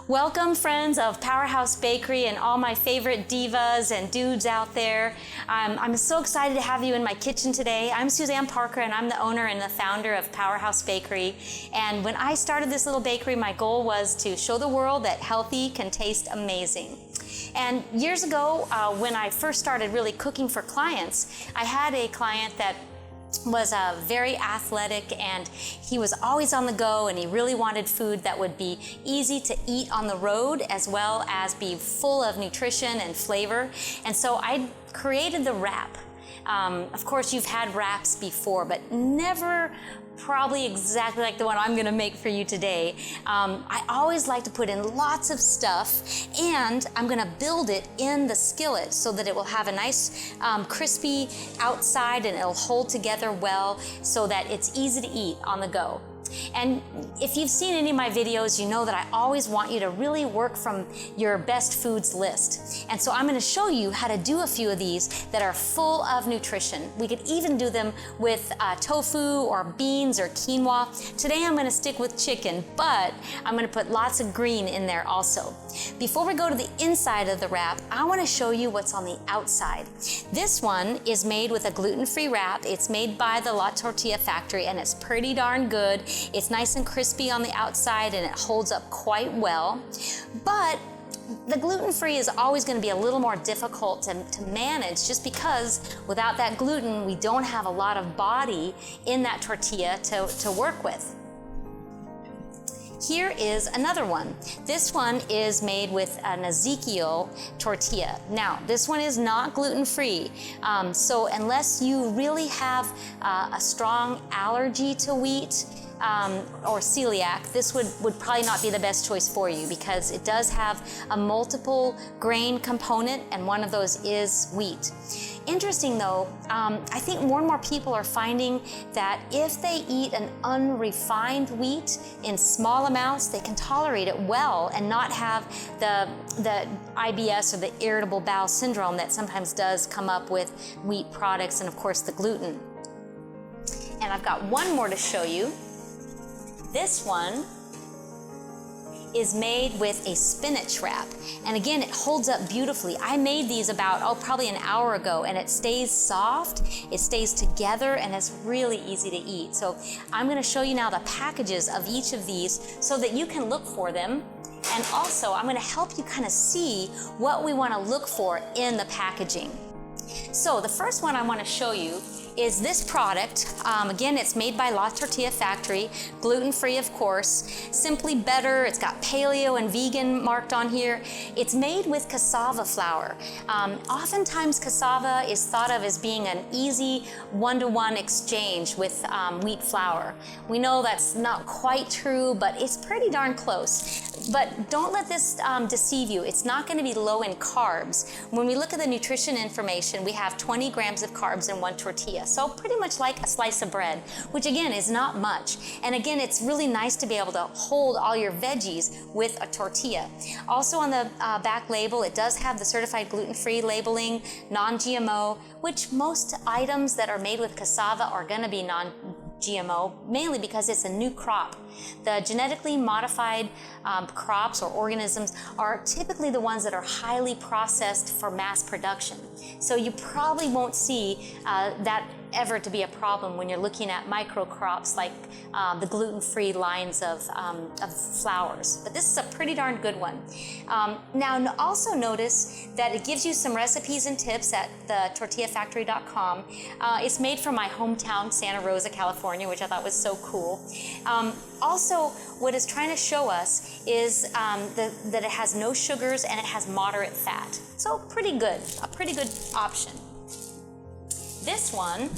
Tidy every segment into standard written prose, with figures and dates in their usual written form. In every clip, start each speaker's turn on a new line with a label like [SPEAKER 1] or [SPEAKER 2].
[SPEAKER 1] Welcome, friends of PowerHouse Bakery and all my favorite divas and dudes out there. I'm so excited to have you in my kitchen today. I'm Suzanne Parker, and I'm the owner and the founder of PowerHouse Bakery. And when I started this little bakery, my goal was to show the world that healthy can taste amazing. And years ago, when I first started really cooking for clients, I had a client that was very athletic, and he was always on the go, and he really wanted food that would be easy to eat on the road as well as be full of nutrition and flavor. And so I created the wrap. Of course, you've had wraps before, but never probably exactly like the one I'm gonna make for you today. I always like to put in lots of stuff, and I'm gonna build it in the skillet so that it will have a nice crispy outside, and it'll hold together well so that it's easy to eat on the go. And if you've seen any of my videos, you know that I always want you to really work from your best foods list. And so I'm going to show you how to do a few of these that are full of nutrition. We could even do them with tofu or beans or quinoa. Today I'm going to stick with chicken, but I'm going to put lots of green in there also. Before we go to the inside of the wrap, I want to show you what's on the outside. This one is made with a gluten-free wrap. It's made by the La Tortilla factory, and it's pretty darn good. It's nice and crispy on the outside, and it holds up quite well. But the gluten-free is always going to be a little more difficult to manage, just because without that gluten, we don't have a lot of body in that tortilla to work with. Here is another one. This one is made with an Ezekiel tortilla. Now, this one is not gluten-free, so unless you really have a strong allergy to wheat, or celiac, this would probably not be the best choice for you, because it does have a multiple grain component, and one of those is wheat. Interesting though, I think more and more people are finding that if they eat an unrefined wheat in small amounts, they can tolerate it well and not have the IBS or the irritable bowel syndrome that sometimes does come up with wheat products, and of course the gluten. And I've got one more to show you. This one is made with a spinach wrap. And again, it holds up beautifully. I made these about, probably an hour ago, and it stays soft, it stays together, and it's really easy to eat. So I'm gonna show you now the packages of each of these so that you can look for them. And also, I'm gonna help you kind of see what we wanna look for in the packaging. So the first one I wanna show you is this product. Again, it's made by La Tortilla Factory, gluten-free of course, simply better. It's got paleo and vegan marked on here. It's made with cassava flour. Oftentimes cassava is thought of as being an easy one-to-one exchange with wheat flour. We know that's not quite true, but it's pretty darn close. But don't let this deceive you. It's not going to be low in carbs. When we look at the nutrition information, we have 20 grams of carbs in one tortilla. So pretty much like a slice of bread, which again is not much. And again, it's really nice to be able to hold all your veggies with a tortilla. Also on the back label, it does have the certified gluten-free labeling, non-GMO, which most items that are made with cassava are going to be non-GMO, mainly because it's a new crop. The genetically modified crops or organisms are typically the ones that are highly processed for mass production. So you probably won't see that ever to be a problem when you're looking at micro crops like the gluten-free lines of flours. But this is a pretty darn good one. Now also notice that it gives you some recipes and tips at the tortillafactory.com. It's made from my hometown, Santa Rosa, California, which I thought was so cool. Also, what it's trying to show us is that it has no sugars and it has moderate fat. So pretty good, a pretty good option. This one,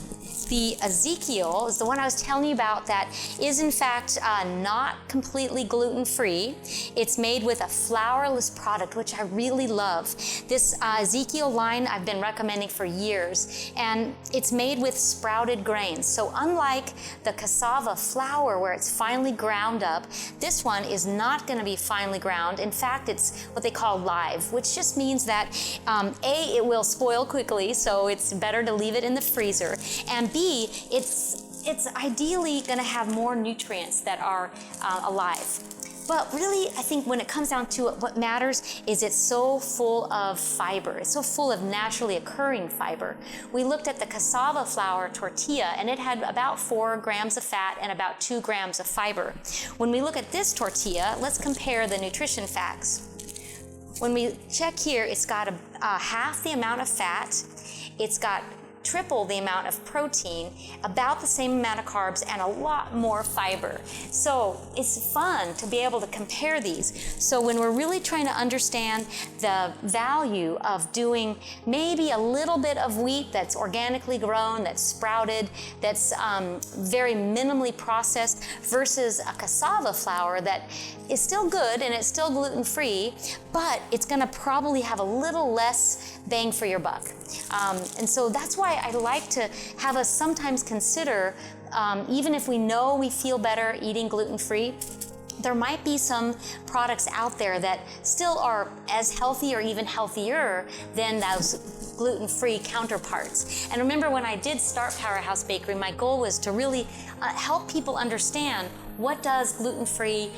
[SPEAKER 1] the Ezekiel, is the one I was telling you about that is in fact not completely gluten-free. It's made with a flourless product, which I really love. This Ezekiel line I've been recommending for years, and it's made with sprouted grains. So unlike the cassava flour where it's finely ground up, this one is not going to be finely ground. In fact, it's what they call live, which just means that A, it will spoil quickly, so it's better to leave it in the freezer, and B, B, it's ideally gonna have more nutrients that are alive. But really, I think when it comes down to it, what matters is it's so full of fiber. It's so full of naturally occurring fiber. We looked at the cassava flour tortilla, and it had about 4 grams of fat and about 2 grams of fiber. When we look at this tortilla, let's compare the nutrition facts. When we check here, it's got half the amount of fat, it's got triple the amount of protein, about the same amount of carbs, and a lot more fiber. So it's fun to be able to compare these. So when we're really trying to understand the value of doing maybe a little bit of wheat that's organically grown, that's sprouted, that's very minimally processed, versus a cassava flour that is still good and it's still gluten-free, but it's gonna probably have a little less bang for your buck. And so that's why I like to have us sometimes consider, even if we know we feel better eating gluten-free, there might be some products out there that still are as healthy or even healthier than those gluten-free counterparts. And remember, when I did start PowerHouse Bakery, my goal was to really help people understand, what does gluten-free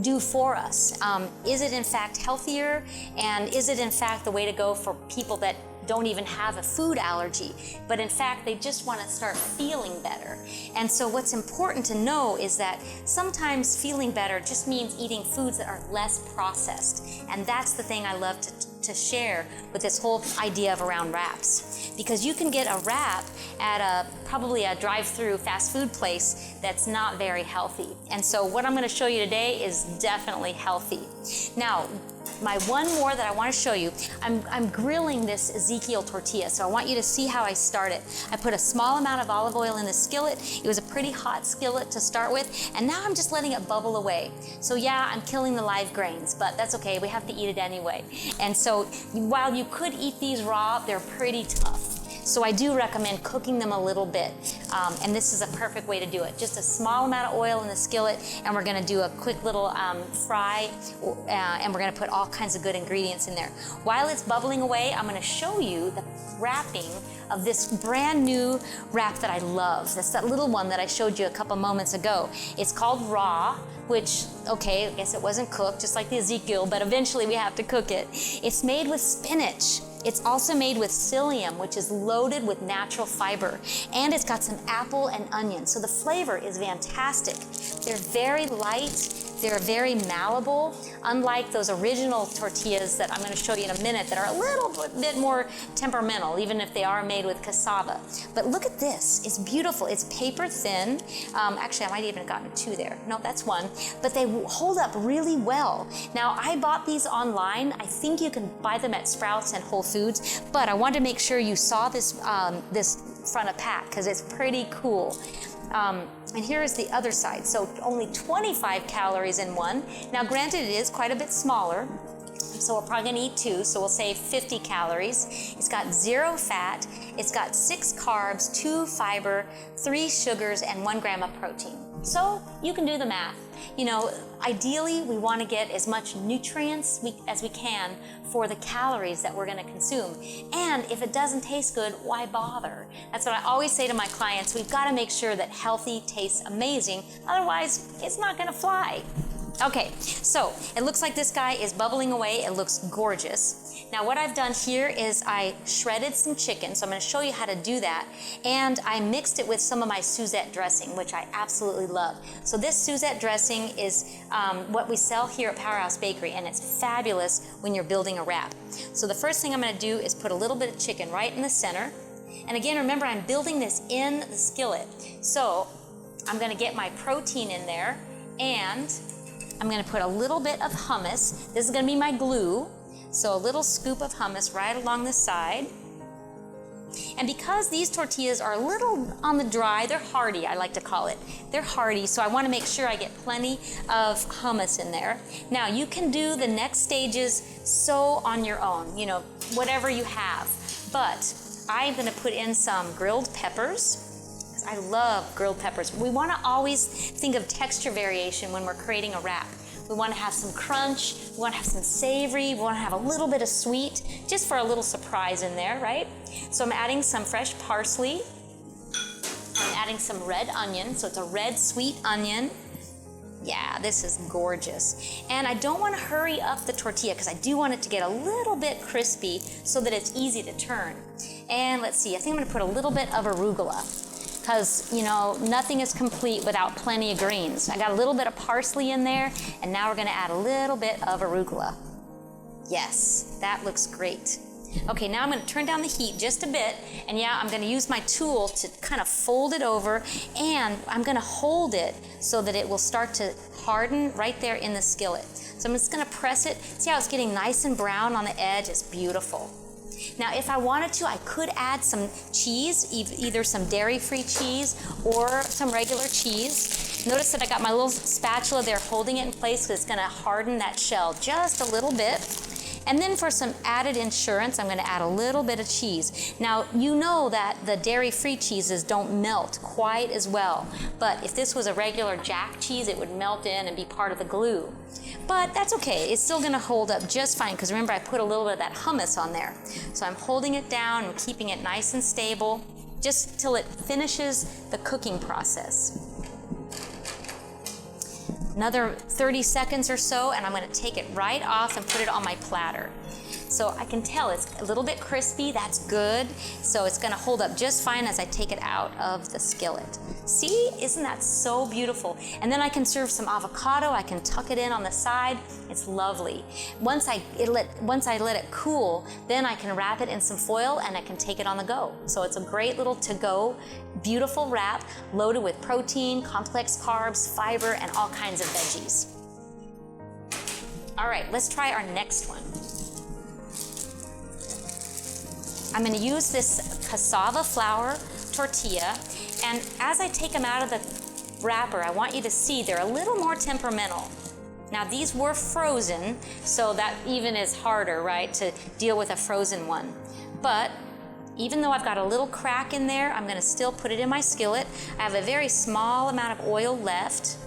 [SPEAKER 1] do for us? Is it in fact healthier? And is it in fact the way to go for people that don't even have a food allergy, but in fact they just want to start feeling better? And so what's important to know is that sometimes feeling better just means eating foods that are less processed. And that's the thing I love to share with this whole idea of around wraps. Because you can get a wrap at probably a drive-through fast food place that's not very healthy. And so what I'm going to show you today is definitely healthy. Now, my one more that I want to show you, I'm grilling this Ezekiel tortilla, so I want you to see how I start it. I put a small amount of olive oil in the skillet. It was a pretty hot skillet to start with, and now I'm just letting it bubble away. So yeah, I'm killing the live grains, but that's okay, we have to eat it anyway. And so while you could eat these raw, they're pretty tough. So I do recommend cooking them a little bit, and this is a perfect way to do it. Just a small amount of oil in the skillet, and we're gonna do a quick little fry, and we're gonna put all kinds of good ingredients in there. While it's bubbling away, I'm gonna show you the wrapping of this brand new wrap that I love. That's that little one that I showed you a couple moments ago. It's called raw, which, okay, I guess it wasn't cooked, just like the Ezekiel, but eventually we have to cook it. It's made with spinach. It's also made with psyllium, which is loaded with natural fiber, and it's got some apple and onion, so the flavor is fantastic. They're very light, they're very malleable, unlike those original tortillas that I'm going to show you in a minute that are a little bit more temperamental, even if they are made with cassava. But look at this, it's beautiful, it's paper thin. Actually, I might even have gotten 2 there. No, that's 1, but they hold up really well. Now, I bought these online. I think you can buy them at Sprouts and Whole Foods, but I wanted to make sure you saw this, this front of pack, because it's pretty cool. And here is the other side. So only 25 calories in one. Now granted, it is quite a bit smaller, so we're probably gonna eat 2, so we'll say 50 calories. It's got 0 fat, it's got 6 carbs, 2 fiber, 3 sugars, and 1 gram of protein. So you can do the math. You know, ideally we want to get as much nutrients as we can for the calories that we're going to consume. And if it doesn't taste good, why bother? That's what I always say to my clients. We've got to make sure that healthy tastes amazing. Otherwise, it's not going to fly. Okay, so it looks like this guy is bubbling away. It looks gorgeous. Now what I've done here is I shredded some chicken, so I'm going to show you how to do that, and I mixed it with some of my Suzette dressing, which I absolutely love. So this Suzette dressing is what we sell here at PowerHouse Bakery, and it's fabulous when you're building a wrap. So the first thing I'm going to do is put a little bit of chicken right in the center, and again, remember, I'm building this in the skillet. So I'm going to get my protein in there, and I'm going to put a little bit of hummus. This is going to be my glue. So a little scoop of hummus right along the side. And because these tortillas are a little on the dry, they're hearty, I like to call it. They're hearty, so I want to make sure I get plenty of hummus in there. Now, you can do the next stages so on your own, you know, whatever you have. But I'm going to put in some grilled peppers. I love grilled peppers. We want to always think of texture variation when we're creating a wrap. We want to have some crunch, we want to have some savory, we want to have a little bit of sweet, just for a little surprise in there, right? So I'm adding some fresh parsley, I'm adding some red onion, so it's a red sweet onion. Yeah, this is gorgeous. And I don't want to hurry up the tortilla because I do want it to get a little bit crispy so that it's easy to turn. And let's see, I think I'm going to put a little bit of arugula because, you know, nothing is complete without plenty of greens. I got a little bit of parsley in there, and now we're going to add a little bit of arugula. Yes, that looks great. Okay, now I'm going to turn down the heat just a bit, and yeah, I'm going to use my tool to kind of fold it over, and I'm going to hold it so that it will start to harden right there in the skillet. So I'm just going to press it. See how it's getting nice and brown on the edge? It's beautiful. Now, if I wanted to, I could add some cheese, either some dairy-free cheese or some regular cheese. Notice that I got my little spatula there holding it in place because it's going to harden that shell just a little bit. And then for some added insurance, I'm going to add a little bit of cheese. Now, you know that the dairy-free cheeses don't melt quite as well. But if this was a regular Jack cheese, it would melt in and be part of the glue. But that's okay. It's still going to hold up just fine because remember, I put a little bit of that hummus on there. So I'm holding it down and keeping it nice and stable just till it finishes the cooking process. Another 30 seconds or so, and I'm going to take it right off and put it on my platter. So I can tell it's a little bit crispy, that's good. So it's going to hold up just fine as I take it out of the skillet. See, isn't that so beautiful? And then I can serve some avocado, I can tuck it in on the side. It's lovely. Once I let it cool, then I can wrap it in some foil and I can take it on the go. So it's a great little to-go, beautiful wrap loaded with protein, complex carbs, fiber, and all kinds of veggies. All right, let's try our next one. I'm going to use this cassava flour tortilla, and as I take them out of the wrapper, I want you to see they're a little more temperamental. Now these were frozen, so that even is harder, right, to deal with a frozen one. But even though I've got a little crack in there, I'm going to still put it in my skillet. I have a very small amount of oil left.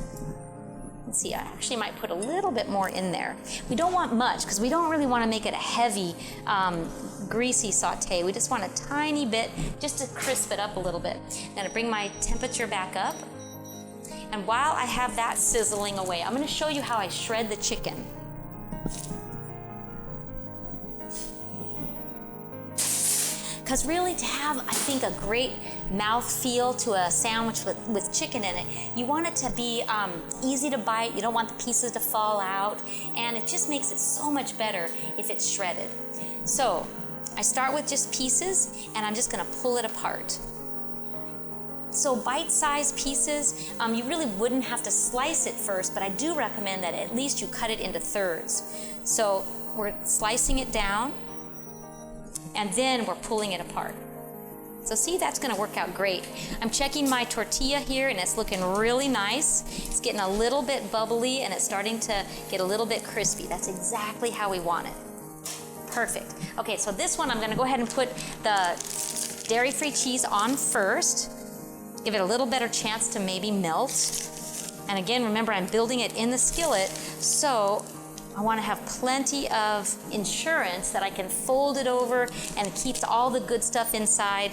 [SPEAKER 1] Let's see, I actually might put a little bit more in there. We don't want much because we don't really want to make it a heavy, greasy saute. We just want a tiny bit just to crisp it up a little bit. I'm going to bring my temperature back up. And while I have that sizzling away, I'm going to show you how I shred the chicken. Because really to have, I think, a great mouth feel to a sandwich with chicken in it, you want it to be easy to bite. You don't want the pieces to fall out. And it just makes it so much better if it's shredded. So I start with just pieces, and I'm just going to pull it apart. So bite-sized pieces, you really wouldn't have to slice it first, but I do recommend that at least you cut it into thirds. So we're slicing it down, and then we're pulling it apart. So see, that's going to work out great. I'm checking my tortilla here, and it's looking really nice. It's getting a little bit bubbly, and it's starting to get a little bit crispy. That's exactly how we want it. Perfect. Okay, so this one I'm going to go ahead and put the dairy-free cheese on first. Give it a little better chance to maybe melt. And again, remember, I'm building it in the skillet, so I want to have plenty of insurance that I can fold it over and it keeps all the good stuff inside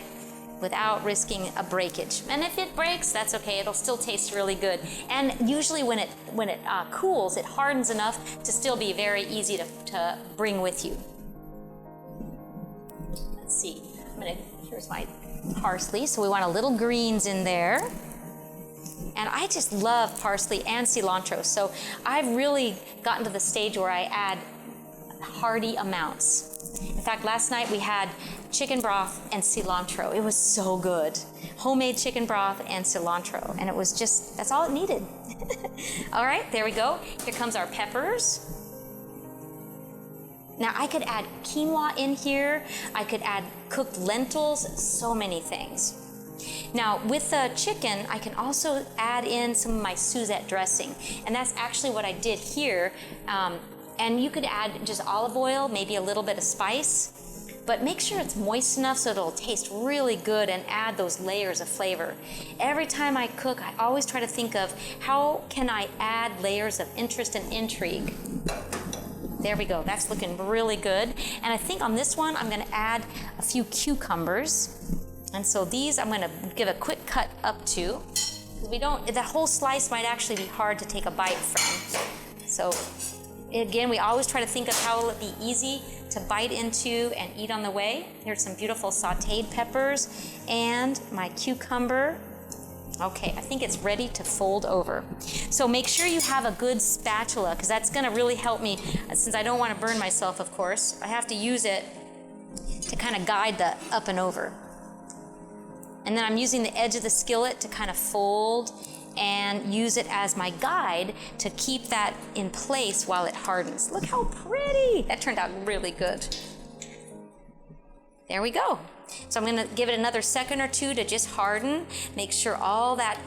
[SPEAKER 1] without risking a breakage. And if it breaks, that's okay. It'll still taste really good. And usually when it cools, it hardens enough to still be very easy to bring with you. Let's see. Here's my parsley. So we want a little greens in there. And I just love parsley and cilantro. So I've really gotten to the stage where I add hearty amounts. In fact, last night we had chicken broth and cilantro. It was so good. Homemade chicken broth and cilantro. And it was just, that's all it needed. All right, there we go. Here comes our peppers. Now I could add quinoa in here. I could add cooked lentils, so many things. Now with the chicken, I can also add in some of my Suzette dressing. And that's actually what I did here. And you could add just olive oil, maybe a little bit of spice, but make sure it's moist enough so it'll taste really good and add those layers of flavor. Every time I cook, I always try to think of how can I add layers of interest and intrigue. There we go, that's looking really good. And I think on this one, I'm gonna add a few cucumbers. And so these I'm gonna give a quick cut up to. That whole slice might actually be hard to take a bite from. So again, we always try to think of how will it be easy to bite into and eat on the way. Here's some beautiful sauteed peppers and my cucumber. Okay, I think it's ready to fold over. So make sure you have a good spatula, because that's gonna really help me, since I don't wanna burn myself, of course. I have to use it to kind of guide the up and over. And then I'm using the edge of the skillet to kind of fold and use it as my guide to keep that in place while it hardens. Look how pretty! That turned out really good. There we go. So I'm gonna give it another second or two to just harden. Make sure all that,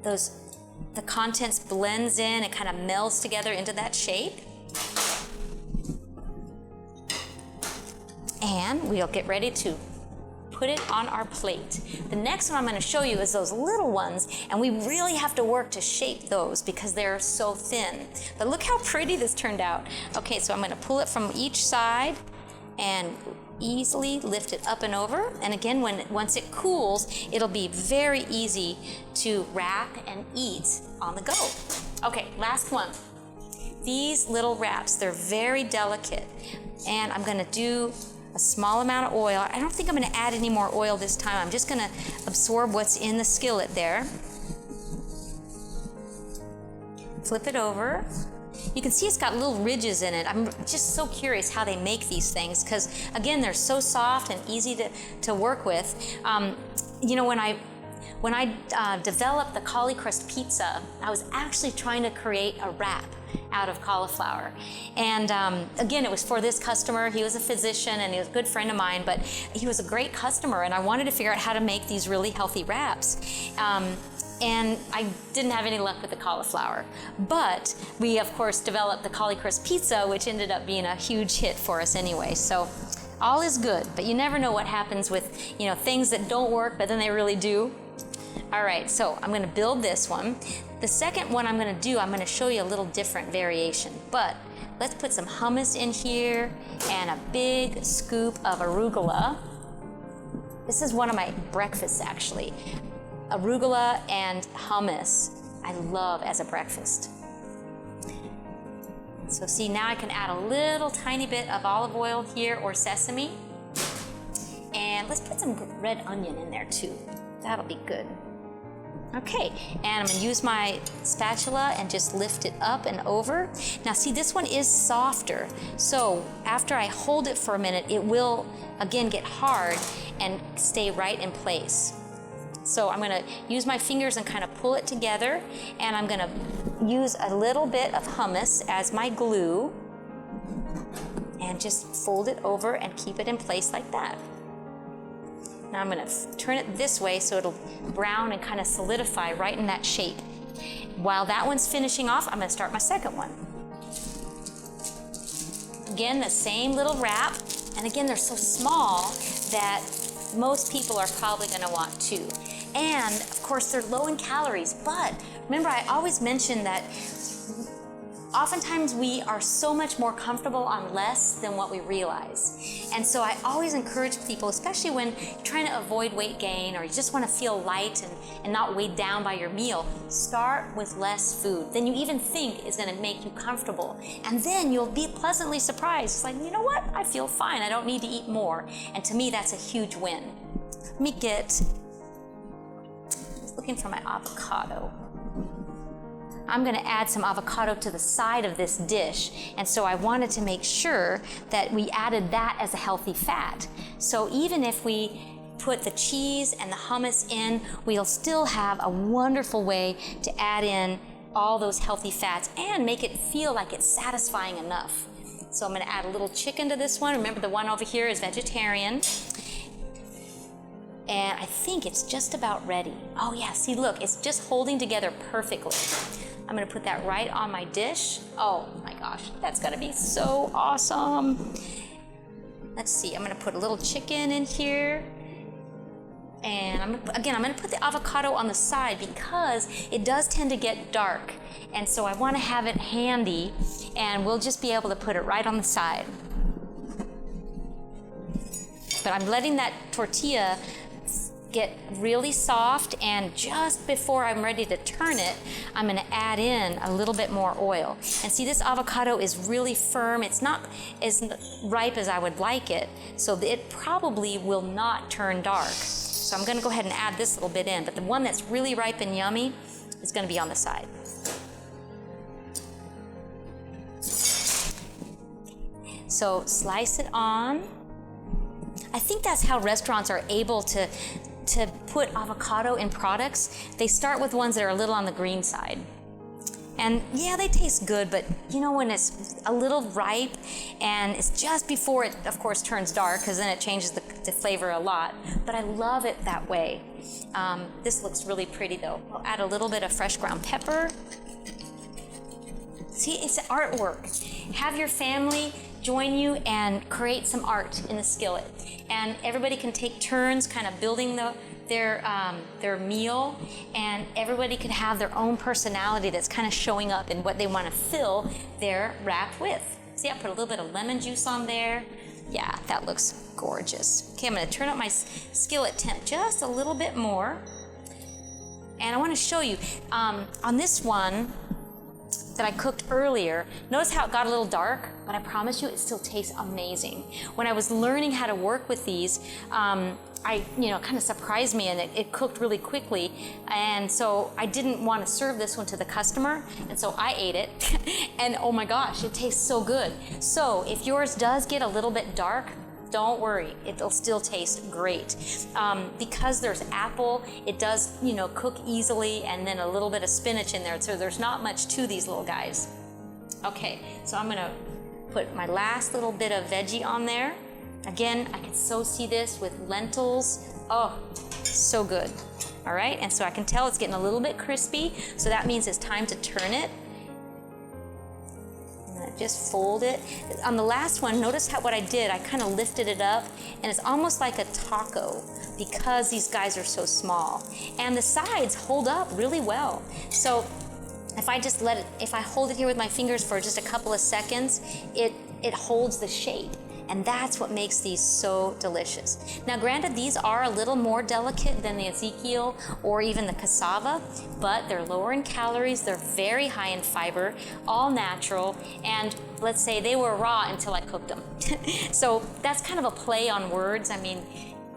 [SPEAKER 1] the contents blends in and kind of melds together into that shape. And we'll get ready to put it on our plate. The next one I'm going to show you is those little ones, and we really have to work to shape those because they're so thin. But look how pretty this turned out. Okay, so I'm going to pull it from each side and easily lift it up and over. And again, once it cools, it'll be very easy to wrap and eat on the go. Okay, last one. These little wraps, they're very delicate, and I'm going to do a small amount of oil. I don't think I'm going to add any more oil this time. I'm just going to absorb what's in the skillet there. Flip it over. You can see it's got little ridges in it. I'm just so curious how they make these things, because again, they're so soft and easy to work with. You know, when I developed the cauli crust pizza, I was actually trying to create a wrap out of cauliflower. And again, it was for this customer. He was a physician and he was a good friend of mine, but he was a great customer, and I wanted to figure out how to make these really healthy wraps. And I didn't have any luck with the cauliflower. But we, of course, developed the cauli crust pizza, which ended up being a huge hit for us anyway. So all is good, but you never know what happens with, you know, things that don't work, but then they really do. All right, so I'm gonna build this one. The second one I'm gonna do, I'm gonna show you a little different variation, but let's put some hummus in here and a big scoop of arugula. This is one of my breakfasts, actually. Arugula and hummus, I love as a breakfast. So see, now I can add a little tiny bit of olive oil here or sesame. And let's put some red onion in there too. That'll be good. Okay, and I'm gonna use my spatula and just lift it up and over. Now see, this one is softer, so after I hold it for a minute, it will again get hard and stay right in place. So I'm gonna use my fingers and kind of pull it together, and I'm gonna use a little bit of hummus as my glue and just fold it over and keep it in place like that. Now I'm gonna turn it this way so it'll brown and kind of solidify right in that shape. While that one's finishing off, I'm gonna start my second one. Again, the same little wrap, and again, they're so small that most people are probably gonna want two. And of course, they're low in calories, but remember, I always mention that oftentimes we are so much more comfortable on less than what we realize. And so I always encourage people, especially when you're trying to avoid weight gain or you just want to feel light and not weighed down by your meal, start with less food than you even think is going to make you comfortable. And then you'll be pleasantly surprised. It's like, you know what? I feel fine. I don't need to eat more. And to me, that's a huge win. Let me looking for my avocado. I'm gonna add some avocado to the side of this dish, and so I wanted to make sure that we added that as a healthy fat. So even if we put the cheese and the hummus in, we'll still have a wonderful way to add in all those healthy fats and make it feel like it's satisfying enough. So I'm gonna add a little chicken to this one. Remember, the one over here is vegetarian. And I think it's just about ready. Oh yeah, see, look, it's just holding together perfectly. I'm gonna put that right on my dish. Oh my gosh, that's gonna be so awesome. Let's see, I'm gonna put a little chicken in here. And I'm gonna put the avocado on the side because it does tend to get dark. And so I wanna have it handy, and we'll just be able to put it right on the side. But I'm letting that tortilla get really soft, and just before I'm ready to turn it, I'm gonna add in a little bit more oil. And see, this avocado is really firm. It's not as ripe as I would like it, so it probably will not turn dark. So I'm gonna go ahead and add this little bit in, but the one that's really ripe and yummy is gonna be on the side. So slice it on. I think that's how restaurants are able to put avocado in products. They start with ones that are a little on the green side. And yeah, they taste good, but you know, when it's a little ripe and it's just before it, of course, turns dark, because then it changes the flavor a lot. But I love it that way. This looks really pretty though. I'll add a little bit of fresh ground pepper. See, it's artwork. Have your family join you and create some art in the skillet. And everybody can take turns kind of building their meal, and everybody can have their own personality that's kind of showing up in what they want to fill their wrap with. See, I put a little bit of lemon juice on there. Yeah, that looks gorgeous. Okay, I'm gonna turn up my skillet temp just a little bit more. And I wanna show you, on this one, that I cooked earlier, notice how it got a little dark, but I promise you it still tastes amazing. When I was learning how to work with these, kind of surprised me, and it cooked really quickly, and so I didn't want to serve this one to the customer, and so I ate it, and oh my gosh, it tastes so good. So if yours does get a little bit dark, don't worry, it'll still taste great. Because there's apple, it does, cook easily, and then a little bit of spinach in there, so there's not much to these little guys. Okay, so I'm gonna put my last little bit of veggie on there. Again, I can so see this with lentils. Oh, so good. All right, and so I can tell it's getting a little bit crispy, so that means it's time to turn it. Just fold it. On the last one, notice what I did. I kind of lifted it up, and it's almost like a taco because these guys are so small. And the sides hold up really well. So if I just if I hold it here with my fingers for just a couple of seconds, it holds the shape. And that's what makes these so delicious. Now granted, these are a little more delicate than the Ezekiel or even the cassava, but they're lower in calories, they're very high in fiber, all natural, and let's say they were raw until I cooked them. So that's kind of a play on words. I mean,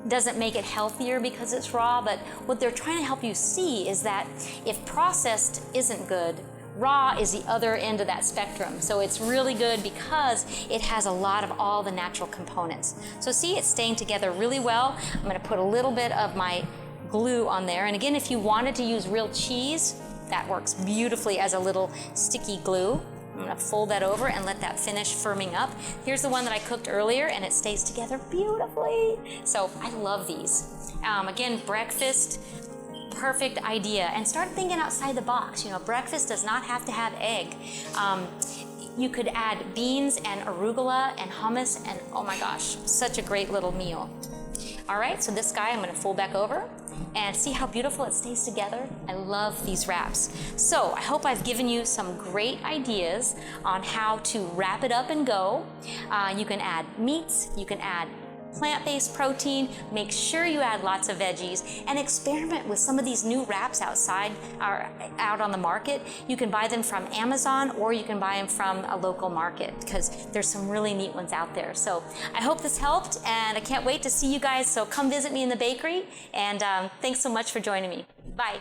[SPEAKER 1] doesn't make it healthier because it's raw, but what they're trying to help you see is that if processed isn't good, raw is the other end of that spectrum. So it's really good because it has a lot of all the natural components. So see, it's staying together really well. I'm gonna put a little bit of my glue on there. And again, if you wanted to use real cheese, that works beautifully as a little sticky glue. I'm gonna fold that over and let that finish firming up. Here's the one that I cooked earlier, and it stays together beautifully. So I love these. Again, breakfast, perfect idea. And start thinking outside the box. Breakfast does not have to have egg. You could add beans and arugula and hummus, and oh my gosh, such a great little meal. All right, so this guy I'm gonna fold back over, and see how beautiful it stays together. I love these wraps. So I hope I've given you some great ideas on how to wrap it up and go. You can add meats, you can add plant-based protein, make sure you add lots of veggies, and experiment with some of these new wraps out on the market. You can buy them from Amazon, or you can buy them from a local market, because there's some really neat ones out there. So I hope this helped, and I can't wait to see you guys. So come visit me in the bakery, and thanks so much for joining me. Bye.